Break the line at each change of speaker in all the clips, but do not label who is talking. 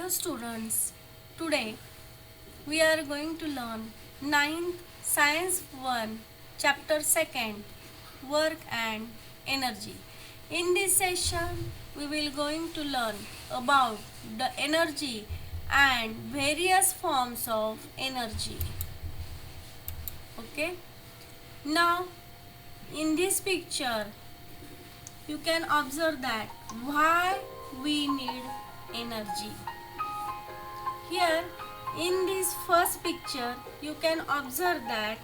Hello students, today we are going to learn 9th Science 1 Chapter 2nd Work and Energy. In this session we will going to learn about the energy and various forms of energy. Okay, now in this picture you can observe that why we need energy. Here in this first picture you can observe that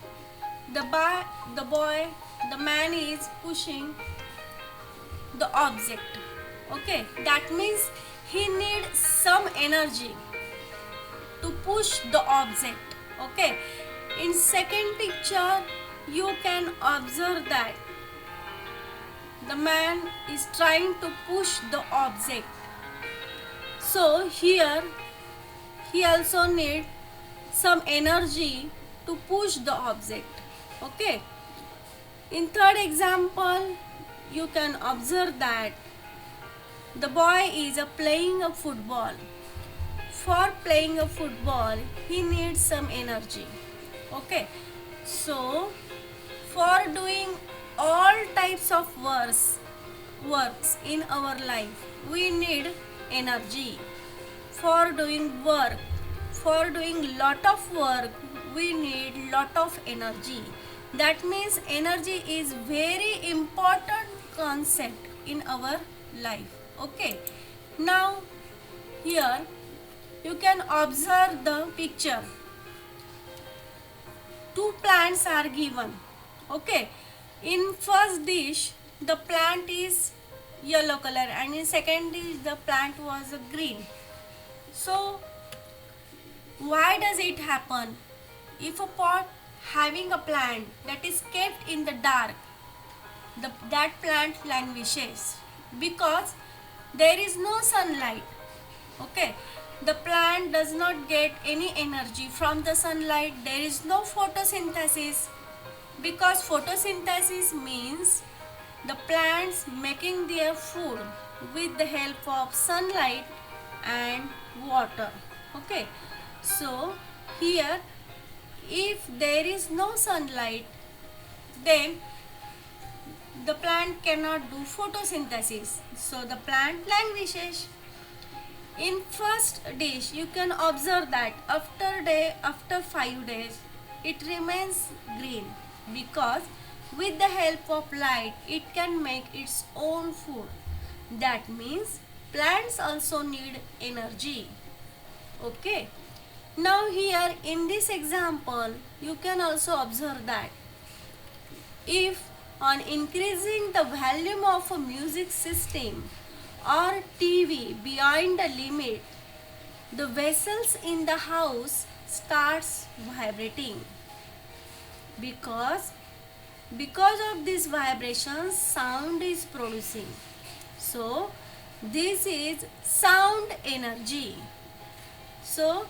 the man is pushing the object. Okay, that means he needs some energy to push the object. Okay, in second picture you can observe that the man is trying to push the object. So here he also need some energy to push the object. Okay, in third example you can observe that the boy is playing a football. For playing a football he needs some energy. Okay, so for doing all types of works in our life we need energy. For doing lot of work we need lot of energy. That means energy is very important concept in our life. Okay, now here you can observe the picture. Two plants are given. Okay, in first dish the plant is yellow color and in second dish the plant was green. So why does it happen? If a pot having a plant that is kept in the dark, that plant languishes because there is no sunlight. Okay, the plant does not get any energy from the sunlight. There is no photosynthesis because photosynthesis means the plants making their food with the help of sunlight and water. Okay, so here if there is no sunlight then the plant cannot do photosynthesis, so the plant languishes. In first dish you can observe that after 5 days it remains green because with the help of light it can make its own food. That means plants also need energy. Okay, now here in this example you can also observe that if on increasing the volume of a music system or TV beyond the limit, the vessels in the house starts vibrating because of these vibrations sound is producing. So this is sound energy. So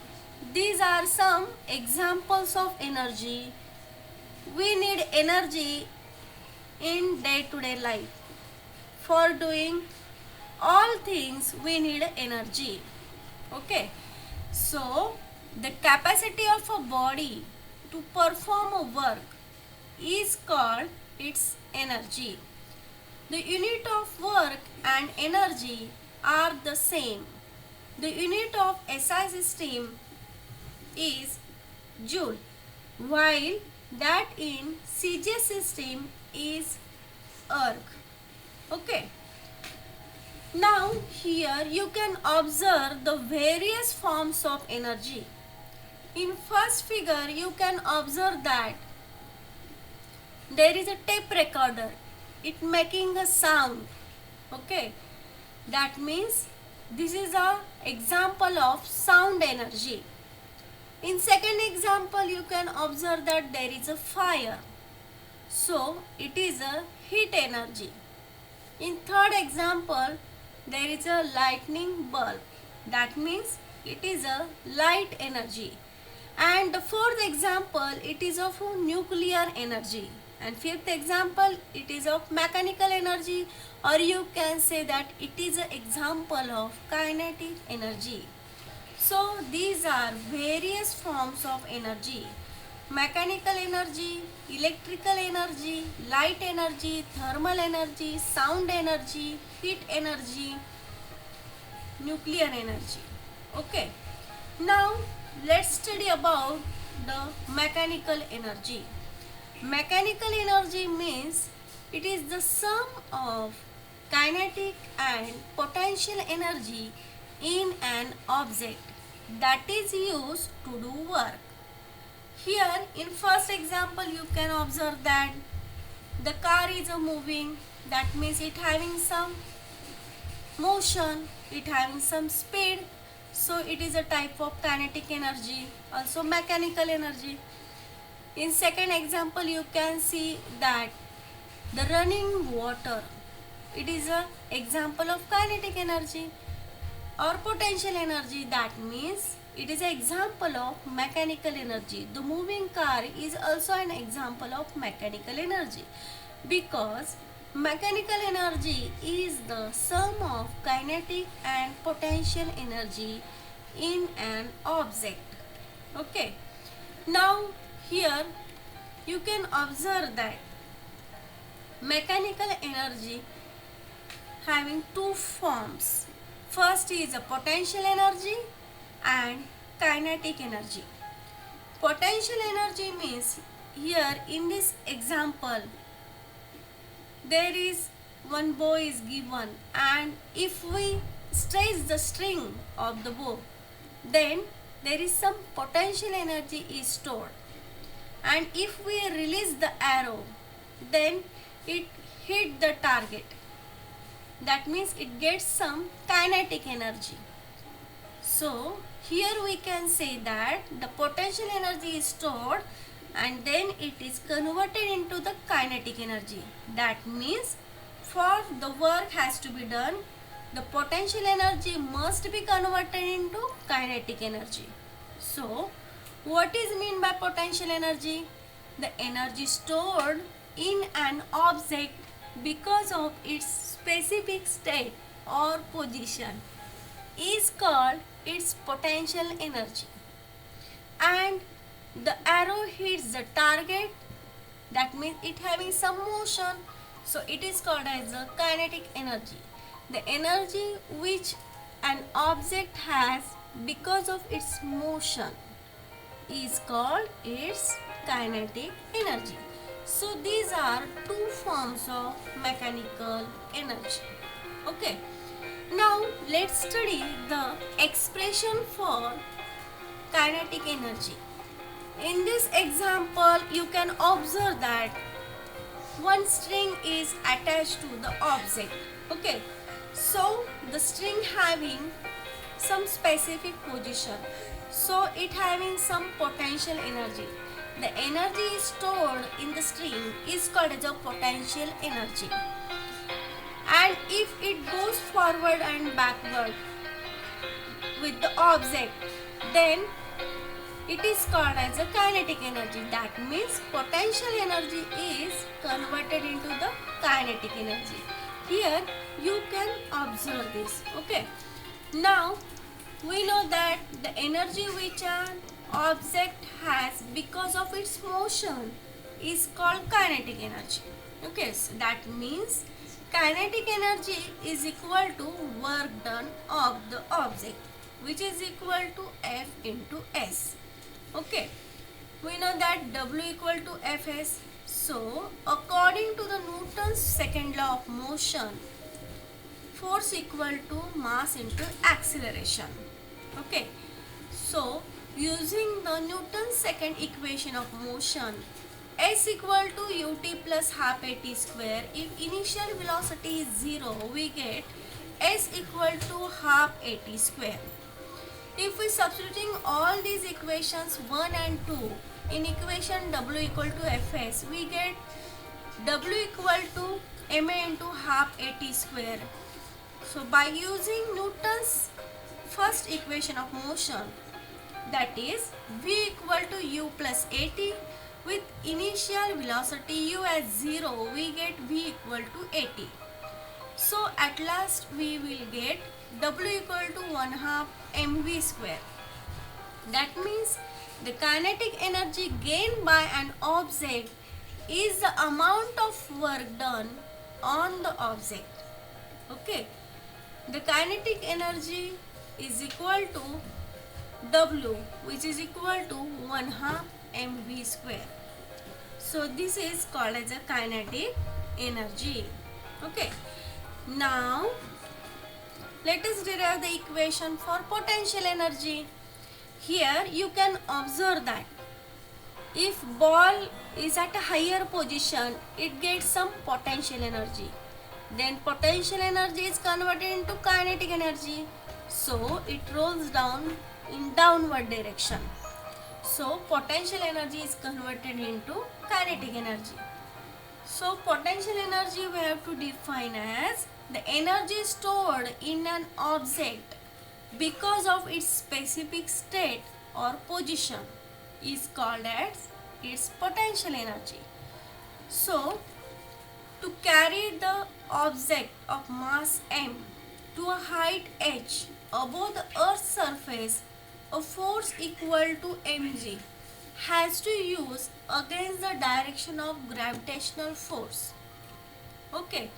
these are some examples of energy. We need energy in day-to-day life. For doing all things we need energy. Okay, so the capacity of a body to perform a work is called its energy. The unit of work and energy are the same. The unit of SI system is joule, while that in CJ system is erg. Okay, now here you can observe the various forms of energy. In first figure you can observe that there is a tape recorder, it making a sound. Okay, that means this is a example of sound energy. In second example you can observe that there is a fire, so it is a heat energy. In third example there is a lightning bulb, that means it is a light energy. And the fourth example it is of nuclear energy, and fifth example it is of mechanical energy, or you can say that it is an example of kinetic energy. So these are various forms of energy: mechanical energy, electrical energy, light energy, thermal energy, sound energy, heat energy, nuclear energy. Okay, now let's study about the mechanical energy. Mechanical energy means it is the sum of kinetic and potential energy in an object that is used to do work. Here in first example you can observe that the car is moving, that means it having some motion, it having some speed, so it is a type of kinetic energy, also mechanical energy. In second example you can see that the running water, it is a example of kinetic energy or potential energy, that means it is an example of mechanical energy. The moving car is also an example of mechanical energy because mechanical energy is the sum of kinetic and potential energy in an object. Okay, now here you can observe that mechanical energy having two forms. First is a potential energy and kinetic energy. Potential energy means here in this example there is one bow is given, and if we stretch the string of the bow, then there is some potential energy is stored, and if we release the arrow, then it hit the target, that means it gets some kinetic energy. So here we can say that the potential energy is stored and then it is converted into the kinetic energy. That means for the work has to be done, the potential energy must be converted into kinetic energy. So what is mean by potential energy? The energy stored in an object because of its specific state or position is called its potential energy. And the arrow hits the target, that means it having some motion, so it is called as a kinetic energy. The energy which an object has because of its motion is called its kinetic energy. So these are two forms of mechanical energy. Okay, now let's study the expression for kinetic energy. In this example you can observe that one string is attached to the object. Okay, so the string having some specific position, so it having some potential energy. The energy stored in the string is called as a potential energy, and if it goes forward and backward with the object, then it is called as a kinetic energy. That means potential energy is converted into the kinetic energy. Here you can observe this. Okay, now we know that the energy which an object has because of its motion is called kinetic energy. Okay, so that means kinetic energy is equal to work done of the object, which is equal to F into S. Okay, we know that W equal to Fs. So according to the Newton's second law of motion, force equal to mass into acceleration. Okay, so using the Newton's second equation of motion, S equal to ut plus half at square. If initial velocity is 0, we get S equal to half at square. If we substituting all these equations 1 and 2 in equation W equal to Fs, we get W equal to ma into half at square. So by using Newton's first equation of motion, that is V equal to u plus at, with initial velocity u as 0, we get V equal to at. So at last we will get W equal to 1/2 mv square. That means the kinetic energy gained by an object is the amount of work done on the object. Okay, the kinetic energy is equal to W, which is equal to 1/2 mv square. So this is called as a kinetic energy. Okay, now let us derive the equation for potential energy. Here you can observe that if ball is at a higher position, it gets some potential energy. Then potential energy is converted into kinetic energy. So it rolls down in downward direction. So potential energy is converted into kinetic energy. So potential energy we have to define as the energy stored in an object because of its specific state or position is called as its potential energy. So to carry the object of mass m to a height h above the earth's surface, a force equal to mg has to use against the direction of gravitational force. Okay,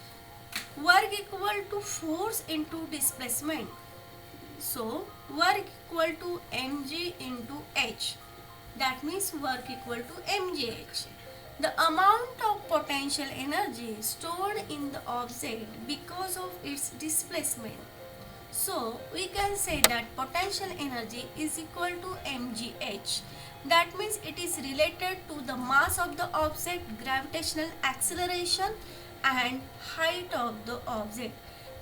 work equal to force into displacement. So work equal to mg into h. That means work equal to mgh. The amount of potential energy stored in the object because of its displacement. So we can say that potential energy is equal to mgh. That means it is related to the mass of the object, gravitational acceleration and height of the object.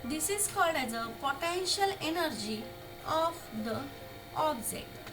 This is called as a potential energy of the object.